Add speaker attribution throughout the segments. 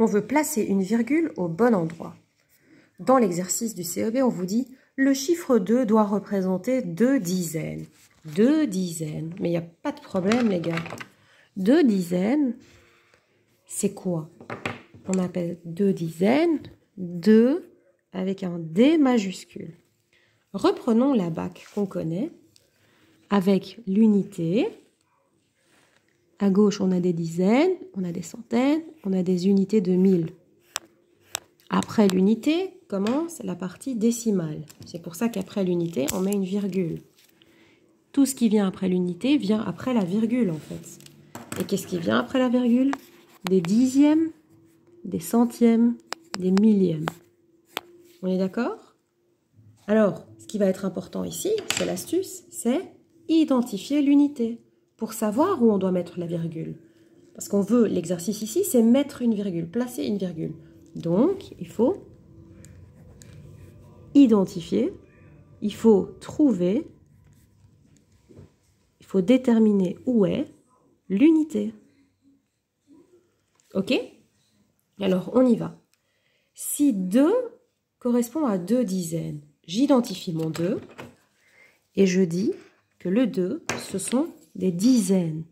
Speaker 1: on veut placer une virgule au bon endroit. Dans l'exercice du CEB, on vous dit le chiffre 2 doit représenter 2 dizaines. 2 dizaines. Mais il n'y a pas de problème, les gars. 2 dizaines, c'est quoi? On appelle 2 dizaines 2 avec un D majuscule. Reprenons la BAC qu'on connaît avec l'unité. À gauche, on a des dizaines, on a des centaines, on a des unités de 1000. Après l'unité, commence la partie décimale. C'est pour ça qu'après l'unité, on met une virgule. Tout ce qui vient après l'unité vient après la virgule, en fait. Et qu'est-ce qui vient après la virgule? Des dixièmes, des centièmes, des millièmes. On est d'accord? Alors, ce qui va être important ici, c'est l'astuce, c'est identifier l'unité pour savoir où on doit mettre la virgule. Parce qu'on veut, l'exercice ici, c'est mettre une virgule, placer une virgule. Donc, il faut identifier, il faut trouver, il faut déterminer où est l'unité. Ok? Alors, on y va. Si 2 correspond à 2 dizaines, j'identifie mon 2 et je dis que le 2, ce sont des dizaines.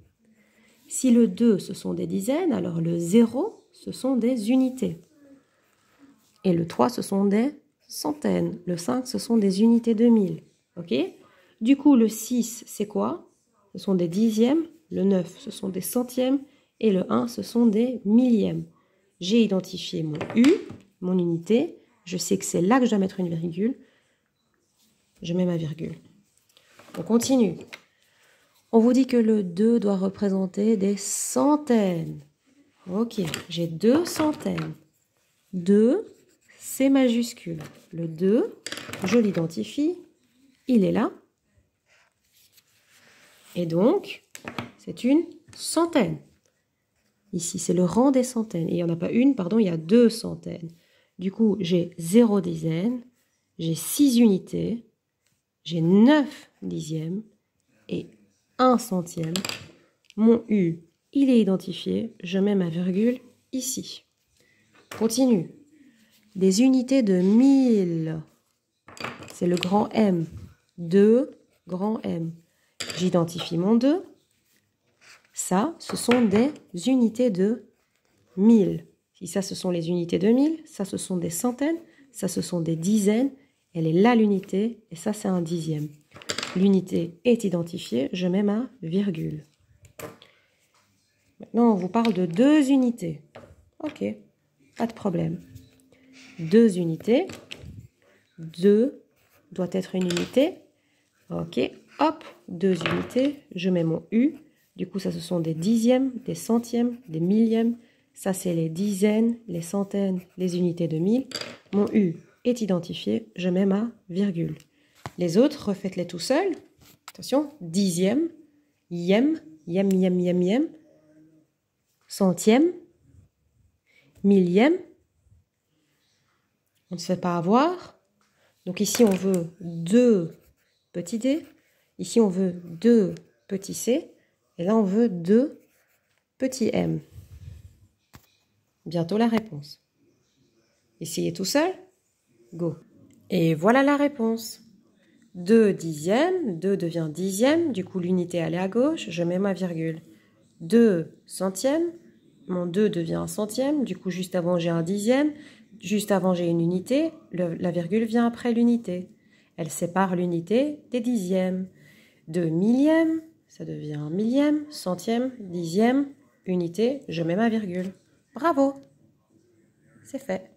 Speaker 1: Si le 2, ce sont des dizaines, alors le 0, ce sont des unités. Et le 3, ce sont des centaines. Le 5, ce sont des unités de 1000. Ok? Du coup, le 6, c'est quoi? Ce sont des dixièmes. Le 9, ce sont des centièmes. Et le 1, ce sont des millièmes. J'ai identifié mon U, mon unité. Je sais que c'est là que je dois mettre une virgule. Je mets ma virgule. On continue. On vous dit que le 2 doit représenter des centaines. Ok, j'ai 2 centaines. 2, c'est majuscule. Le 2, je l'identifie. Il est là. Et donc, c'est une centaine. Ici, c'est le rang des centaines. Et il n'y en a pas une, pardon, il y a 2 centaines. Du coup, j'ai 0 dizaine, j'ai 6 unités, j'ai 9 dixièmes et 1 centième. Mon U, il est identifié. Je mets ma virgule ici. Continue. Des unités de 1000. C'est le grand M. 2 grand M. J'identifie mon 2. Ça, ce sont des unités de 1000. Si ça, ce sont les unités de 1000, ça, ce sont des centaines, ça, ce sont des dizaines. Elle est là l'unité, et ça, c'est un dixième. L'unité est identifiée, je mets ma virgule. Maintenant, on vous parle de 2 unités. Ok, pas de problème. 2 unités. 2 doit être une unité. Ok, hop, 2 unités. Je mets mon U. Du coup, ça, ce sont des dixièmes, des centièmes, des millièmes. Ça, c'est les dizaines, les centaines, les unités de 1000. Mon U est identifié. Je mets ma virgule. Les autres, refaites-les tout seuls. Attention, dixième, yem, yem, yem, yem, yem. Centième, millième. On ne se fait pas avoir. Donc ici, on veut 2 petits d. Ici, on veut 2 petits c. Et là, on veut 2 petits m. Bientôt la réponse. Essayez tout seul. Go. Et voilà la réponse. 2 dixièmes, 2 devient dixième, du coup l'unité elle est à gauche, je mets ma virgule. 2 centièmes, mon 2 devient un centième, du coup juste avant j'ai un dixième, juste avant j'ai une unité, la virgule vient après l'unité. Elle sépare l'unité des dixièmes. 2 millièmes, ça devient millième, centième, dixième, unité, je mets ma virgule. Bravo, c'est fait.